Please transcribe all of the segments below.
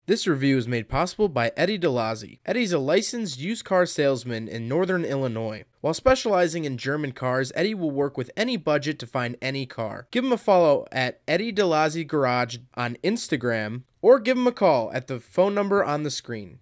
This review is made possible by Eddie DeLazzi. Eddie's a licensed used car salesman in northern Illinois. While specializing in German cars, Eddie will work with any budget to find any car. Give him a follow at Eddie DeLazzi Garage on Instagram, or give him a call at the phone number on the screen.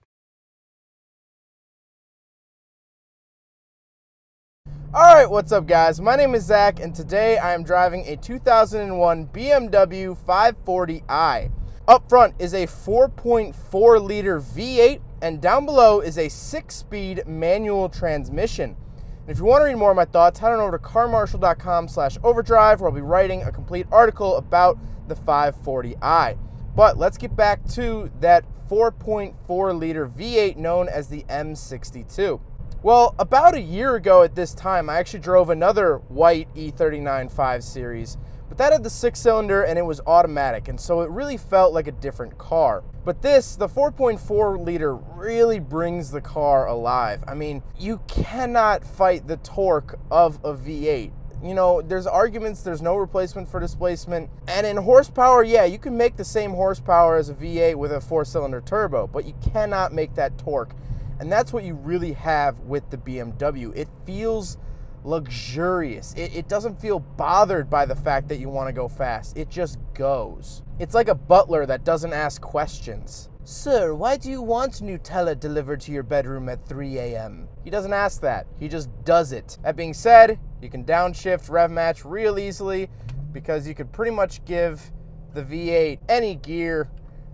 Alright, what's up guys? My name is Zach, and today I am driving a 2001 BMW 540i. Up front is a 4.4 liter V8, and down below is a 6-speed manual transmission. And if you want to read more of my thoughts, head on over to carmarshal.com/overdrive, where I'll be writing a complete article about the 540i. But let's get back to that 4.4 liter V8 known as the M62. Well, about a year ago at this time, I actually drove another white E39 5 Series, but that had the 6-cylinder and it was automatic, and so it really felt like a different car. But this, the 4.4 liter, really brings the car alive. I mean, you cannot fight the torque of a V8. You know, there's arguments, there's no replacement for displacement, and in horsepower, yeah, you can make the same horsepower as a V8 with a 4-cylinder turbo, but you cannot make that torque. And that's what you really have with the BMW. It feels luxurious. It doesn't feel bothered by the fact that you want to go fast. It just goes. It's like a butler that doesn't ask questions. Sir, why do you want Nutella delivered to your bedroom at 3 a.m.? He doesn't ask that. He just does it. That being said, you can downshift, rev match real easily, because you could pretty much give the V8 any gear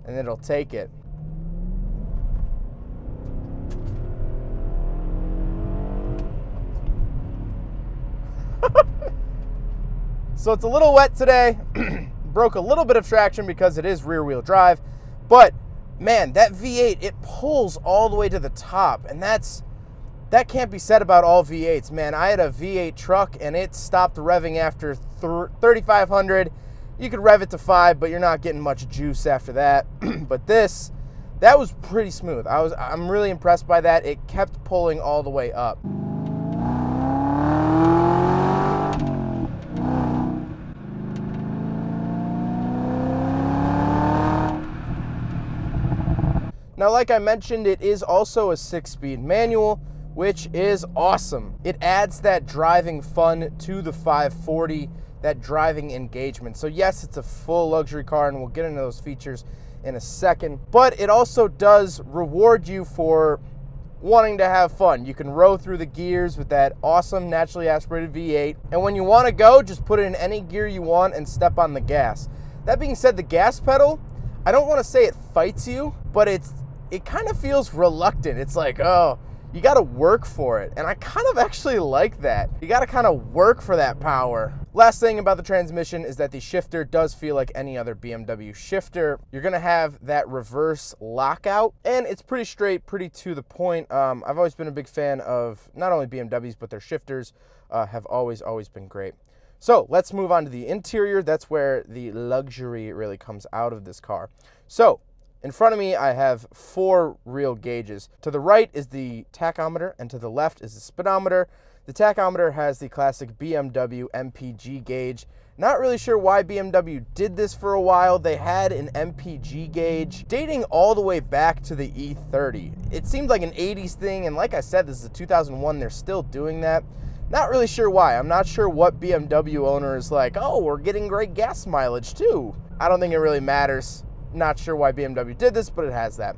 and it'll take it. So it's a little wet today. Broke a little bit of traction because it is rear-wheel drive, but man, that V8, it pulls all the way to the top, and that can't be said about all V8s, man. I had a V8 truck and it stopped revving after 3,500. You could rev it to 5, but you're not getting much juice after that. But that was pretty smooth. I'm really impressed by that. It kept pulling all the way up. Now, like I mentioned, it is also a 6-speed manual, which is awesome. It adds that driving fun to the 540, that driving engagement. So yes, it's a full luxury car, and we'll get into those features in a second, but it also does reward you for wanting to have fun. You can row through the gears with that awesome naturally aspirated V8, and when you want to go, just put it in any gear you want and step on the gas. That being said, the gas pedal, I don't want to say it fights you, but it kind of feels reluctant. It's like, oh, you got to work for it. And I kind of actually like that. You got to kind of work for that power. Last thing about the transmission is that the shifter does feel like any other BMW shifter. You're going to have that reverse lockout, and it's pretty straight, pretty to the point. I've always been a big fan of not only BMWs, but their shifters have always been great. So let's move on to the interior. That's where the luxury really comes out of this car. So in front of me, I have 4 real gauges. To the right is the tachometer, and to the left is the speedometer. The tachometer has the classic BMW MPG gauge. Not really sure why BMW did this for a while. They had an MPG gauge dating all the way back to the E30. It seemed like an 80s thing, and like I said, this is a 2001. They're still doing that. Not really sure why. I'm not sure what BMW owner is like, oh, we're getting great gas mileage too. I don't think it really matters. Not sure why BMW did this, but it has that.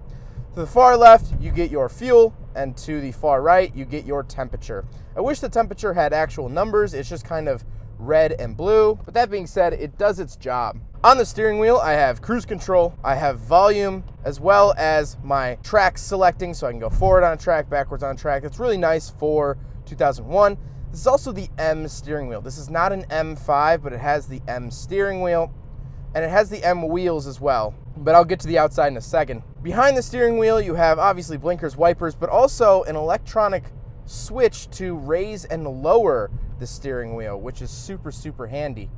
To the far left, you get your fuel, and to the far right, you get your temperature. I wish the temperature had actual numbers. It's just kind of red and blue, but that being said, it does its job. On the steering wheel, I have cruise control, I have volume, as well as my track selecting, so I can go forward on a track, backwards on a track. It's really nice for 2001. This is also the M steering wheel. This is not an M5, but it has the M steering wheel, and it has the M wheels as well, but I'll get to the outside in a second. Behind the steering wheel, you have obviously blinkers, wipers, but also an electronic switch to raise and lower the steering wheel, which is super handy.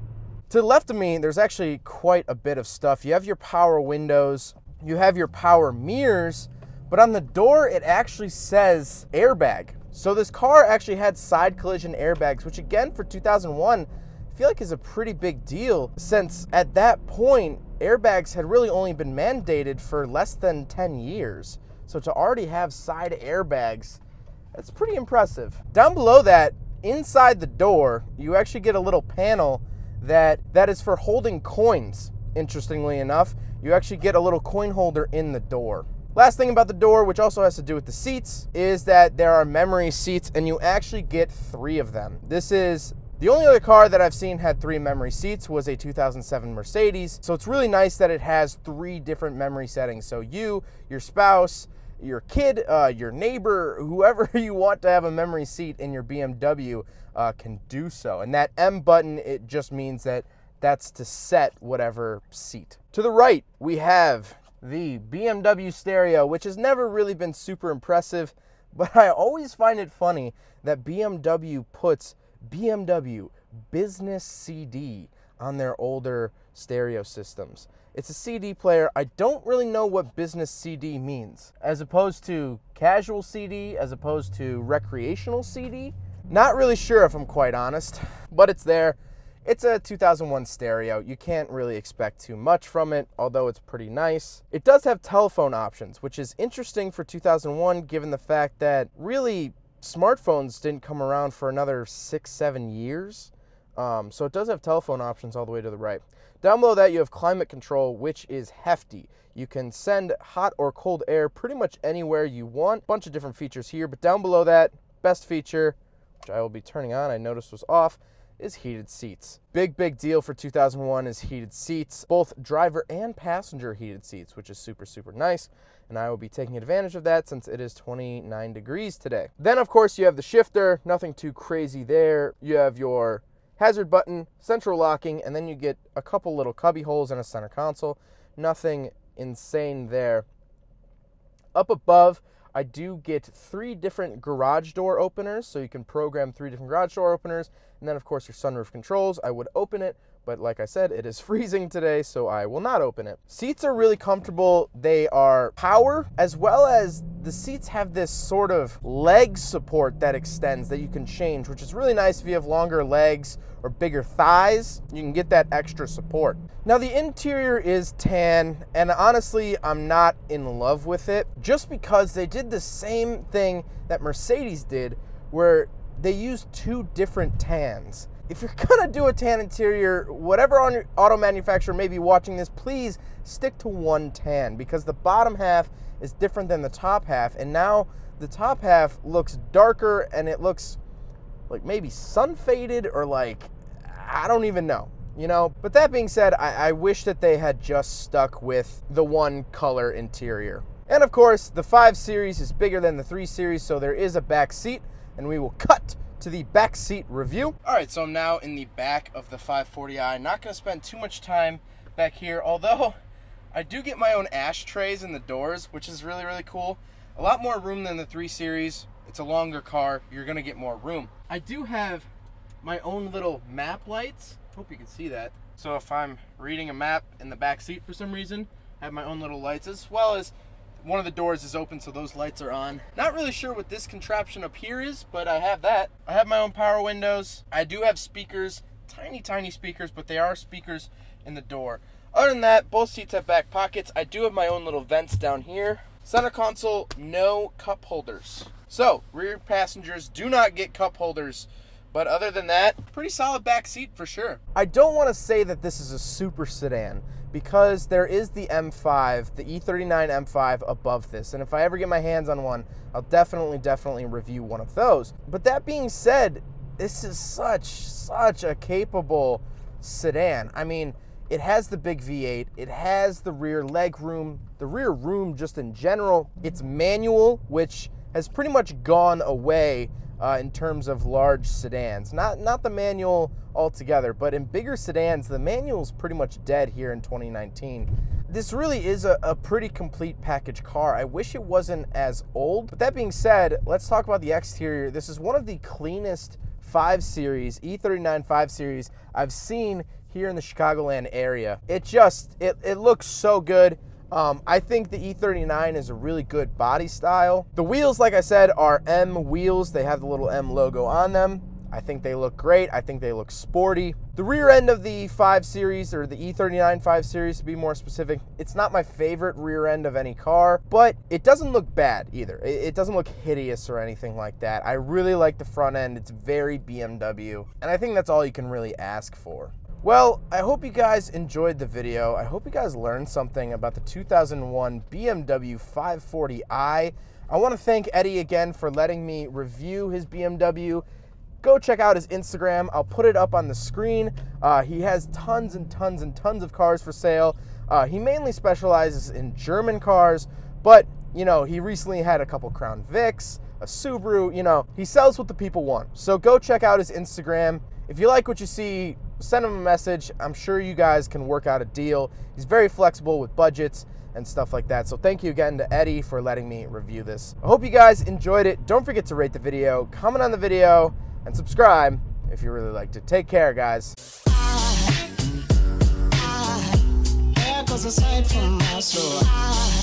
To the left of me, there's actually quite a bit of stuff. You have your power windows, you have your power mirrors, but on the door, it actually says airbag. So this car actually had side collision airbags, which again, for 2001, I feel like is a pretty big deal, since at that point, airbags had really only been mandated for less than 10 years. So to already have side airbags, that's pretty impressive. Down below that, inside the door, you actually get a little panel that is for holding coins. Interestingly enough, you actually get a little coin holder in the door. Last thing about the door, which also has to do with the seats, is that there are memory seats, and you actually get 3 of them. This is the only other car that I've seen had 3 memory seats was a 2007 Mercedes. So it's really nice that it has 3 different memory settings. So you, your spouse, your kid, your neighbor, whoever you want to have a memory seat in your BMW can do so. And that M button, it just means that that's to set whatever seat. To the right, we have the BMW stereo, which has never really been super impressive, but I always find it funny that BMW puts BMW Business CD on their older stereo systems. It's a CD player. I don't really know what business CD means. As opposed to casual CD, as opposed to recreational CD. Not really sure if I'm quite honest, but it's there. It's a 2001 stereo. You can't really expect too much from it, although it's pretty nice. It does have telephone options, which is interesting for 2001, given the fact that really smartphones didn't come around for another 6-7 years. So it does have telephone options all the way to the right. Down below that, you have climate control, which is hefty. You can send hot or cold air pretty much anywhere you want. Bunch of different features here, but down below that, best feature, which I will be turning on, I noticed was off, is heated seats. Big deal for 2001 is heated seats, both driver and passenger heated seats, which is super nice. And I will be taking advantage of that since it is 29 degrees today. Then of course you have the shifter, nothing too crazy there. You have your hazard button, central locking, and then you get a couple little cubby holes and a center console. Nothing insane there. Up above, I do get 3 different garage door openers, so you can program 3 different garage door openers, and then of course your sunroof controls. I would open it, but like I said, it is freezing today, so I will not open it. Seats are really comfortable. They are power, as well as the seats have this sort of leg support that extends that you can change, which is really nice if you have longer legs or bigger thighs. You can get that extra support. Now the interior is tan, and honestly, I'm not in love with it, just because they did the same thing that Mercedes did, where they used 2 different tans. If you're gonna do a tan interior, whatever auto manufacturer may be watching this, please stick to 1 tan, because the bottom half is different than the top half, and now the top half looks darker and it looks like maybe sun faded, or like, I don't even know, you know? But that being said, I wish that they had just stuck with the 1 color interior. And of course, the 5 Series is bigger than the 3 Series, so there is a back seat, and we will cut to the back seat review. All right, so I'm now in the back of the 540i. Not gonna spend too much time back here, although I do get my own ashtrays in the doors, which is really cool. A lot more room than the 3 Series. It's a longer car, you're gonna get more room. I do have my own little map lights. Hope you can see that. So if I'm reading a map in the back seat for some reason, I have my own little lights, as well as one of the doors is open, so those lights are on. Not really sure what this contraption up here is, but I have that. I have my own power windows. I do have speakers, tiny speakers, but they are speakers in the door. Other than that, both seats have back pockets. I do have my own little vents down here. Center console, no cup holders. So, rear passengers do not get cup holders. But other than that, pretty solid back seat for sure. I don't want to say that this is a super sedan, because there is the M5, the E39 M5 above this. And if I ever get my hands on one, I'll definitely review one of those. But that being said, this is such a capable sedan. I mean, it has the big V8, it has the rear leg room, the rear room just in general. It's manual, which has pretty much gone away in terms of large sedans. Not the manual altogether, but in bigger sedans, the manual's pretty much dead here in 2019. This really is a pretty complete package car. I wish it wasn't as old. But that being said, let's talk about the exterior. This is one of the cleanest 5 Series, E39 5 Series I've seen here in the Chicagoland area. It looks so good. I think the E39 is a really good body style. The wheels, like I said, are M wheels. They have the little M logo on them. I think they look great. I think they look sporty. The rear end of the 5 Series, or the E39 5 Series to be more specific, it's not my favorite rear end of any car, but it doesn't look bad either. It doesn't look hideous or anything like that. I really like the front end. It's very BMW, and I think that's all you can really ask for. Well, I hope you guys enjoyed the video. I hope you guys learned something about the 2001 BMW 540i. I want to thank Eddie again for letting me review his BMW. Go check out his Instagram. I'll put it up on the screen. He has tons and tons and tons of cars for sale. He mainly specializes in German cars, but, you know, he recently had a couple Crown Vics, a Subaru, you know, he sells what the people want. So go check out his Instagram. If you like what you see, send him a message. I'm sure you guys can work out a deal. He's very flexible with budgets and stuff like that. So thank you again to Eddie for letting me review this. I hope you guys enjoyed it. Don't forget to rate the video, comment on the video, and subscribe if you really liked it. Take care, guys. There goes a sight from my soul.